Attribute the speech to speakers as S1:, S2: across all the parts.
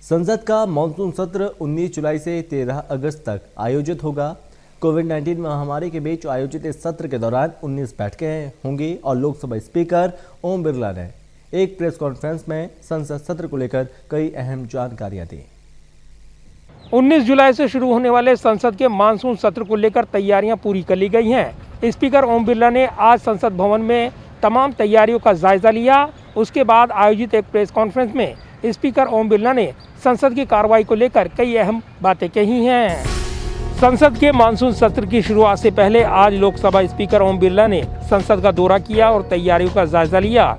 S1: संसद का मानसून सत्र 19 जुलाई से 13 अगस्त तक आयोजित होगा। कोविड-19 महामारी के बीच आयोजित इस सत्र के दौरान 19 बैठकें होंगी और लोकसभा स्पीकर ओम बिरला ने एक प्रेस कॉन्फ्रेंस में संसद सत्र को लेकर कई अहम जानकारियां दी।
S2: 19 जुलाई से शुरू होने वाले संसद के मानसून सत्र को लेकर तैयारियां पूरी कर ली गई हैं। स्पीकर ओम बिरला ने आज संसद भवन में तमाम तैयारियों का जायजा लिया। उसके बाद आयोजित एक प्रेस कॉन्फ्रेंस में स्पीकर ओम बिरला ने संसद की कार्रवाई को लेकर कई अहम बातें कही हैं। संसद के मानसून सत्र की शुरुआत से पहले आज लोकसभा स्पीकर ओम बिरला ने संसद का दौरा किया और तैयारियों का जायजा लिया।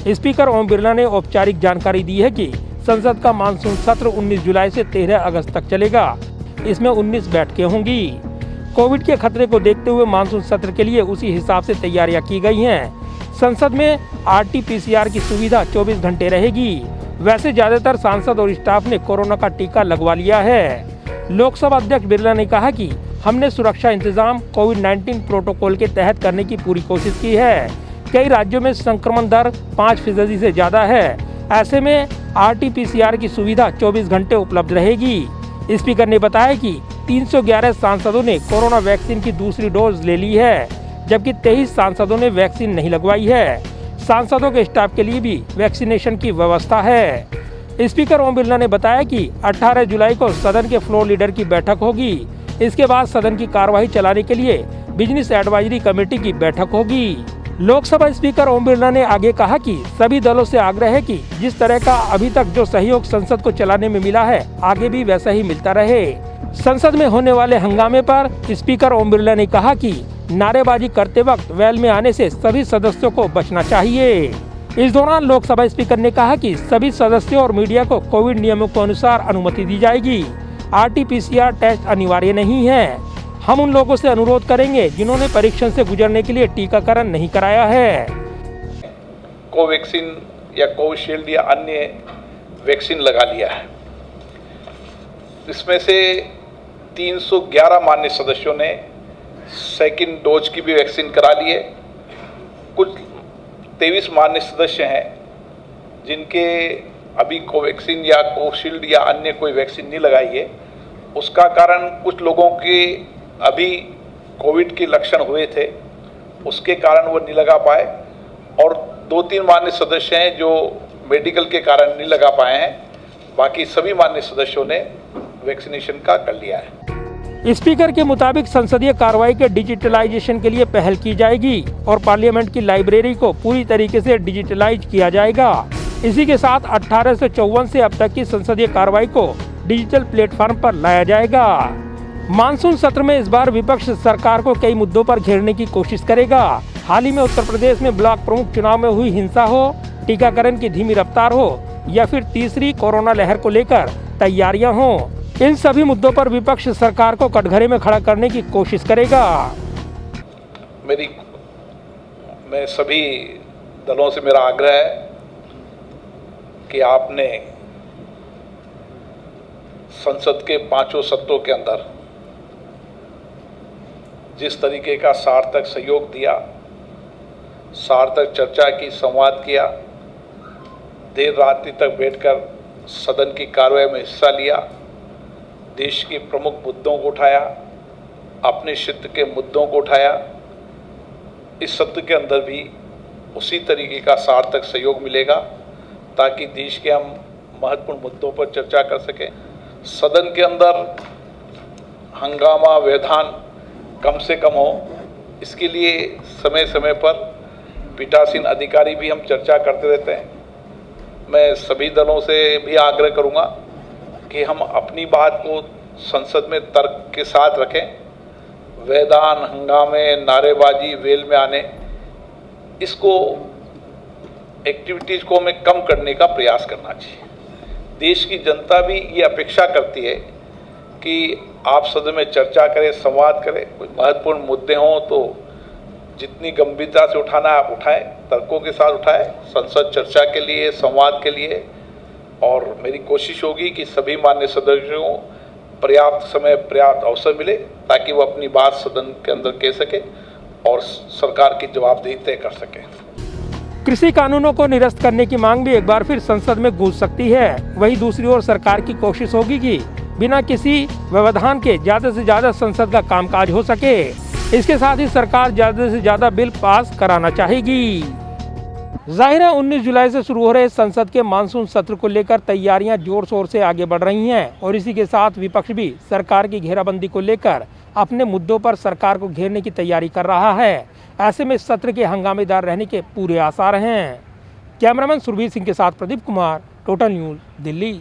S2: स्पीकर ओम बिरला ने औपचारिक जानकारी दी है कि संसद का मानसून सत्र 19 जुलाई से 13 अगस्त तक चलेगा। इसमें 19 बैठकें होंगी। कोविड के खतरे को देखते हुए मानसून सत्र के लिए उसी हिसाब से तैयारियां की गई हैं। संसद में RT-PCR की सुविधा 24 घंटे रहेगी। वैसे ज्यादातर सांसद और स्टाफ ने कोरोना का टीका लगवा लिया है। लोकसभा अध्यक्ष बिरला ने कहा कि हमने सुरक्षा इंतजाम कोविड-19 प्रोटोकॉल के तहत करने की पूरी कोशिश की है। कई राज्यों में संक्रमण दर 5% से ज्यादा है। ऐसे में RT-PCR की सुविधा 24 घंटे उपलब्ध रहेगी। स्पीकर ने बताया कि 311 सांसदों ने कोरोना वैक्सीन की दूसरी डोज ले ली है, जबकि 23 सांसदों ने वैक्सीन नहीं लगवाई है। सांसदों के स्टाफ के लिए भी वैक्सीनेशन की व्यवस्था है। स्पीकर ओम बिरला ने बताया कि 18 जुलाई को सदन के फ्लोर लीडर की बैठक होगी। इसके बाद सदन की कार्यवाही चलाने के लिए बिजनेस एडवाइजरी कमेटी की बैठक होगी। लोकसभा स्पीकर ओम बिरला ने आगे कहा कि सभी दलों से आग्रह है कि जिस तरह का अभी तक जो सहयोग संसद को चलाने में मिला है, आगे भी वैसा ही मिलता रहे। संसद में होने वाले हंगामे पर स्पीकर ओम बिरला ने कहा कि नारेबाजी करते वक्त वेल में आने से सभी सदस्यों को बचना चाहिए। इस दौरान लोकसभा स्पीकर ने कहा कि सभी सदस्यों और मीडिया को कोविड नियमों के अनुसार अनुमति दी जाएगी। RT-PCR टेस्ट अनिवार्य नहीं है। हम उन लोगों से अनुरोध करेंगे जिन्होंने परीक्षण से गुजरने के लिए टीकाकरण नहीं कराया है।
S3: कोवैक्सीन या कोविशील्ड या अन्य वैक्सीन लगा लिया है। इसमें से 311 मान्य सदस्यों ने सेकंड डोज की भी वैक्सीन करा ली है। कुछ 23 मान्य सदस्य हैं जिनके अभी कोवैक्सीन या कोविशील्ड या अन्य कोई वैक्सीन नहीं लगाई है। उसका कारण कुछ लोगों के अभी कोविड के लक्षण हुए थे, उसके कारण वो नहीं लगा पाए, और 2-3 मान्य सदस्य हैं जो मेडिकल के कारण नहीं लगा पाए हैं। बाकी सभी मान्य सदस्यों ने वैक्सीनेशन का कर लिया है।
S2: स्पीकर के मुताबिक संसदीय कार्रवाई के डिजिटलाइजेशन के लिए पहल की जाएगी और पार्लियामेंट की लाइब्रेरी को पूरी तरीके से डिजिटलाइज किया जाएगा। इसी के साथ 1854 से अब तक की संसदीय कार्रवाई को डिजिटल प्लेटफॉर्म पर लाया जाएगा। मानसून सत्र में इस बार विपक्ष सरकार को कई मुद्दों पर घेरने की कोशिश करेगा। हाल ही में उत्तर प्रदेश में ब्लॉक प्रमुख चुनाव में हुई हिंसा हो, टीकाकरण की धीमी रफ्तार हो या फिर तीसरी कोरोना लहर को लेकर तैयारियां हो, इन सभी मुद्दों पर विपक्ष सरकार को कटघरे में खड़ा करने की कोशिश करेगा।
S3: मैं सभी दलों से मेरा आग्रह है कि आपने संसद के 5 सत्रों के अंदर जिस तरीके का सार्थक सहयोग दिया, सार्थक चर्चा की, संवाद किया, देर रात्रि तक बैठकर सदन की कार्रवाई में हिस्सा लिया, देश के प्रमुख मुद्दों को उठाया, अपने क्षेत्र के मुद्दों को उठाया, इस सत्र के अंदर भी उसी तरीके का सार्थक सहयोग मिलेगा ताकि देश के हम महत्वपूर्ण मुद्दों पर चर्चा कर सकें। सदन के अंदर हंगामा व्यवधान कम से कम हो, इसके लिए समय समय पर पीठासीन अधिकारी भी हम चर्चा करते रहते हैं। मैं सभी दलों से भी आग्रह करूंगा कि हम अपनी बात को संसद में तर्क के साथ रखें। व्यवधान, हंगामे, नारेबाजी, वेल में आने, इसको एक्टिविटीज को हमें कम करने का प्रयास करना चाहिए। देश की जनता भी ये अपेक्षा करती है कि आप सदन में चर्चा करें, संवाद करें। कोई महत्वपूर्ण मुद्दे हों तो जितनी गंभीरता से उठाना है आप उठाएं, तर्कों के साथ उठाएं, संसद चर्चा के लिए, संवाद के लिए। और मेरी कोशिश होगी कि सभी मान्य सदस्यों को पर्याप्त समय, पर्याप्त अवसर मिले ताकि वो अपनी बात सदन के अंदर कह सके और सरकार की जवाबदेही तय कर सके।
S2: कृषि कानूनों को निरस्त करने की मांग भी एक बार फिर संसद में गूंज सकती है। वहीं दूसरी ओर सरकार की कोशिश होगी कि बिना किसी व्यवधान के ज्यादा से ज्यादा संसद का कामकाज हो सके। इसके साथ ही सरकार ज्यादा से ज्यादा बिल पास कराना चाहेगी। जाहिर है 19 जुलाई से शुरू हो रहे संसद के मानसून सत्र को लेकर तैयारियां जोर शोर से आगे बढ़ रही हैं और इसी के साथ विपक्ष भी सरकार की घेराबंदी को लेकर अपने मुद्दों पर सरकार को घेरने की तैयारी कर रहा है। ऐसे में सत्र के हंगामेदार रहने के पूरे आसार हैं। कैमरामैन सुरवीर सिंह के साथ प्रदीप कुमार, टोटल न्यूज़, दिल्ली।